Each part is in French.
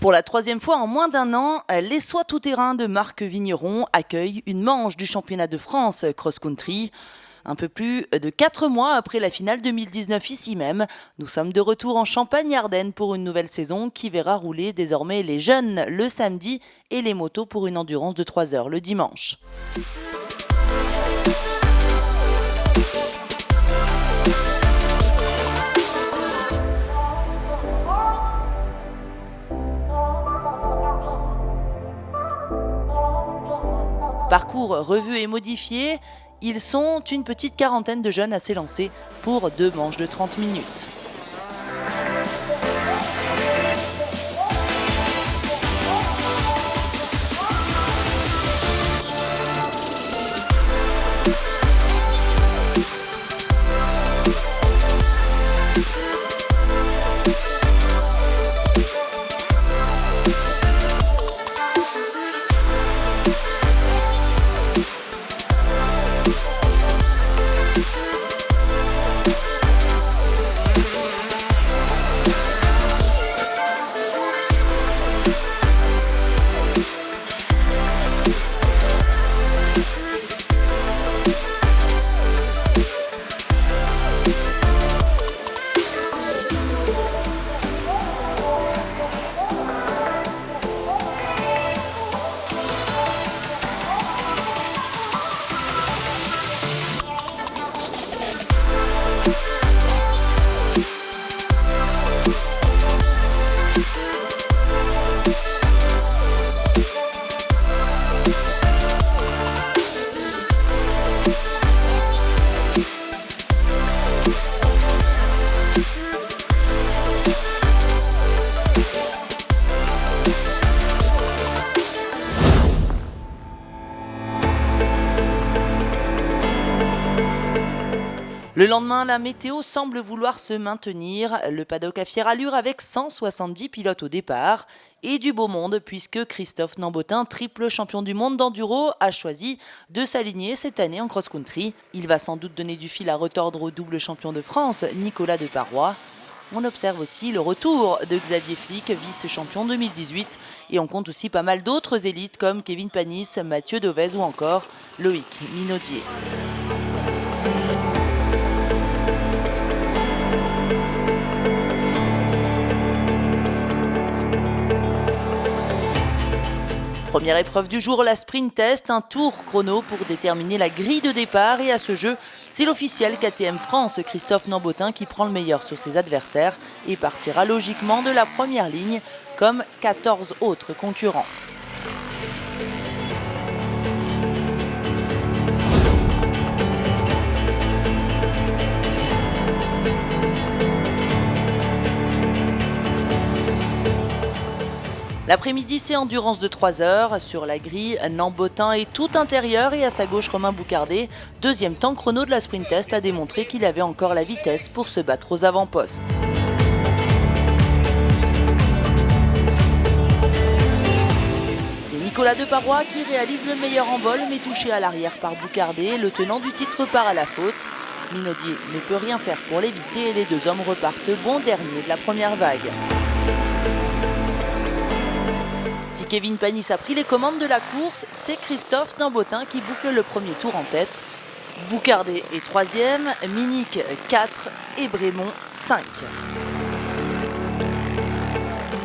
Pour la troisième fois en moins d'un an, les Soies tout-terrain de Marc Vigneron accueillent une manche du championnat de France cross-country. Un peu plus de 4 mois après la finale 2019 ici même, nous sommes de retour en Champagne-Ardenne pour une nouvelle saison qui verra rouler désormais les jeunes le samedi et les motos pour une endurance de 3 heures le dimanche. Parcours revu et modifié, ils sont une petite quarantaine de jeunes à s'élancer pour 2 manches de 30 minutes. Le lendemain, la météo semble vouloir se maintenir. Le paddock a fière allure avec 170 pilotes au départ et du beau monde puisque Christophe Nambotin, triple champion du monde d'enduro, a choisi de s'aligner cette année en cross-country. Il va sans doute donner du fil à retordre au double champion de France, Nicolas Deparoy. On observe aussi le retour de Xavier Flick, vice-champion 2018. Et on compte aussi pas mal d'autres élites comme Kevin Panis, Mathieu Dovez ou encore Loïc Minaudier. Première épreuve du jour, la sprint test, un tour chrono pour déterminer la grille de départ. Et à ce jeu, c'est l'officiel KTM France, Christophe Nambotin, qui prend le meilleur sur ses adversaires et partira logiquement de la première ligne comme 14 autres concurrents. L'après-midi, c'est endurance de 3 heures. Sur la grille, Nambotin est tout intérieur et à sa gauche, Romain Boucardet, deuxième temps chrono de la sprint test, a démontré qu'il avait encore la vitesse pour se battre aux avant-postes. C'est Nicolas Deparoy qui réalise le meilleur en vol, mais touché à l'arrière par Boucardet. Le tenant du titre part à la faute. Minaudier ne peut rien faire pour l'éviter et les deux hommes repartent bon dernier de la première vague. Si Kevin Panis a pris les commandes de la course, c'est Christophe Nambotin qui boucle le premier tour en tête. Boucardet est 3e, Minic 4 et Brémond 5.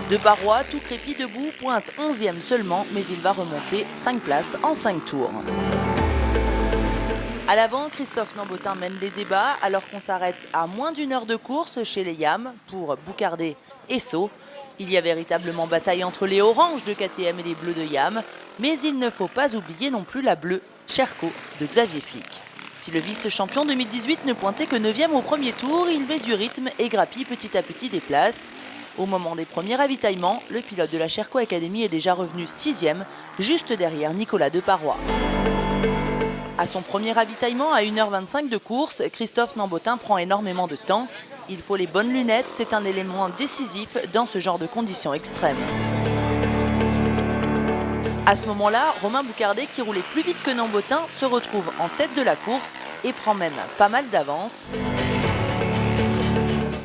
Deparoy, tout crépi debout, pointe 11e seulement, mais il va remonter 5 places en 5 tours. À l'avant, Christophe Nambotin mène les débats alors qu'on s'arrête à moins d'une heure de course chez les YAM pour Boucardet et Sceaux. Il y a véritablement bataille entre les oranges de KTM et les bleus de YAM, mais il ne faut pas oublier non plus la bleue, Cherco, de Xavier Flick. Si le vice-champion 2018 ne pointait que 9e au premier tour, il met du rythme et grappille petit à petit des places. Au moment des premiers ravitaillements, le pilote de la Cherco Academy est déjà revenu 6e, juste derrière Nicolas Deparoy. À son premier ravitaillement à 1h25 de course, Christophe Nambotin prend énormément de temps. Il faut les bonnes lunettes, c'est un élément décisif dans ce genre de conditions extrêmes. À ce moment-là, Romain Boucardet, qui roulait plus vite que Nambotin, se retrouve en tête de la course et prend même pas mal d'avance.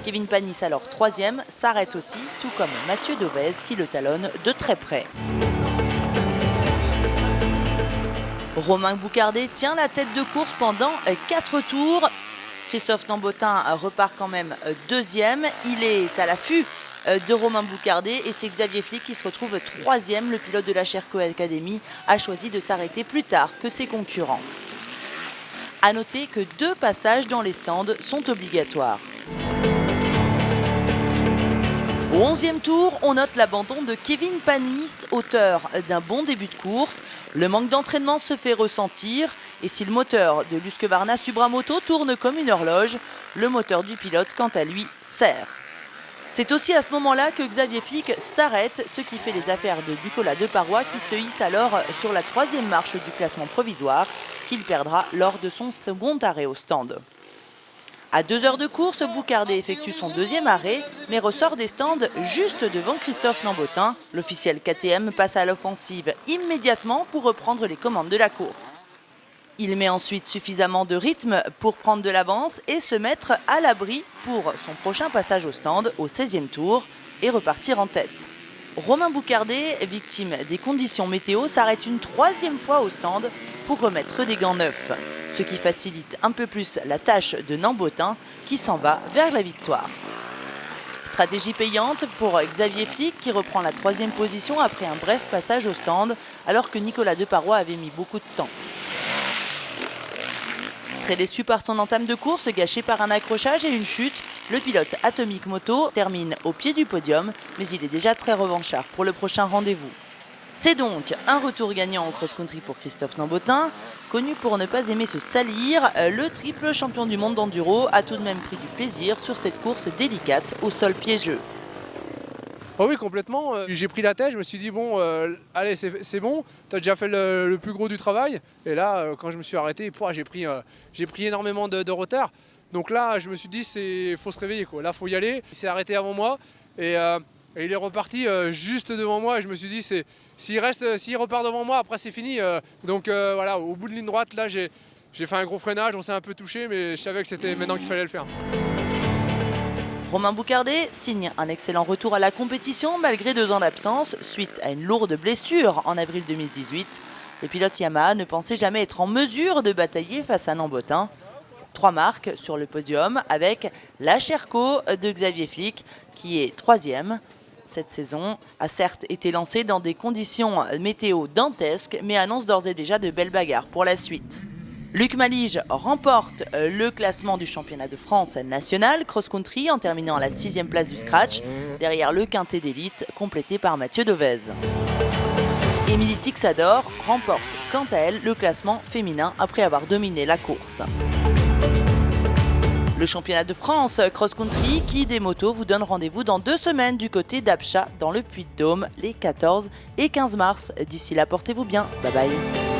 Kevin Panis, alors 3e, s'arrête aussi, tout comme Mathieu Dovez qui le talonne de très près. Romain Boucardé tient la tête de course pendant 4 tours. Christophe Nambotin repart quand même 2e. Il est à l'affût de Romain Boucardé et c'est Xavier Flick qui se retrouve 3e. Le pilote de la Sherco Academy a choisi de s'arrêter plus tard que ses concurrents. A noter que 2 passages dans les stands sont obligatoires. Au 11e tour, on note l'abandon de Kevin Panis, auteur d'un bon début de course. Le manque d'entraînement se fait ressentir et si le moteur de l'Husqvarna Subramoto tourne comme une horloge, le moteur du pilote, quant à lui, serre. C'est aussi à ce moment-là que Xavier Flick s'arrête, ce qui fait les affaires de Nicolas Deparoy qui se hisse alors sur la 3e marche du classement provisoire qu'il perdra lors de son second arrêt au stand. À 2 heures de course, Boucardé effectue son 2e arrêt, mais ressort des stands juste devant Christophe Nambotin. L'officiel KTM passe à l'offensive immédiatement pour reprendre les commandes de la course. Il met ensuite suffisamment de rythme pour prendre de l'avance et se mettre à l'abri pour son prochain passage au stand au 16e tour et repartir en tête. Romain Boucardé, victime des conditions météo, s'arrête une 3e fois au stand pour remettre des gants neufs, ce qui facilite un peu plus la tâche de Nambotin qui s'en va vers la victoire. Stratégie payante pour Xavier Flick qui reprend la 3e position après un bref passage au stand alors que Nicolas Deparoy avait mis beaucoup de temps. Très déçu par son entame de course gâchée par un accrochage et une chute, le pilote Atomic Moto termine au pied du podium, mais il est déjà très revanchard pour le prochain rendez-vous. C'est donc un retour gagnant au cross-country pour Christophe Nambotin. Connu pour ne pas aimer se salir, le triple champion du monde d'enduro a tout de même pris du plaisir sur cette course délicate au sol piégeux. Oh oui, complètement. J'ai pris la tête, je me suis dit, bon, allez, c'est bon, tu as déjà fait le plus gros du travail. Et là, quand je me suis arrêté, j'ai pris énormément de retard. Donc là, je me suis dit, il faut se réveiller, quoi. Là, il faut y aller. Il s'est arrêté avant moi et il est reparti juste devant moi. Et je me suis dit, s'il repart devant moi, après, c'est fini. Donc voilà, au bout de ligne droite, là, j'ai fait un gros freinage. On s'est un peu touché, mais je savais que c'était maintenant qu'il fallait le faire. Romain Boucardé signe un excellent retour à la compétition malgré 2 ans d'absence suite à une lourde blessure en avril 2018. Le pilote Yamaha ne pensait jamais être en mesure de batailler face à Nambotin. 3 marques sur le podium avec la Sherco de Xavier Flick qui est 3e. Cette saison a certes été lancée dans des conditions météo dantesques mais annonce d'ores et déjà de belles bagarres pour la suite. Luc Malige remporte le classement du championnat de France national cross-country en terminant à la 6e place du scratch, derrière le quintet d'élite complété par Mathieu Dovez. Émilie Tixador remporte quant à elle le classement féminin après avoir dominé la course. Le championnat de France cross-country qui des motos vous donne rendez-vous dans 2 semaines du côté d'Apcha dans le Puy-de-Dôme les 14 et 15 mars. D'ici là, portez-vous bien. Bye bye.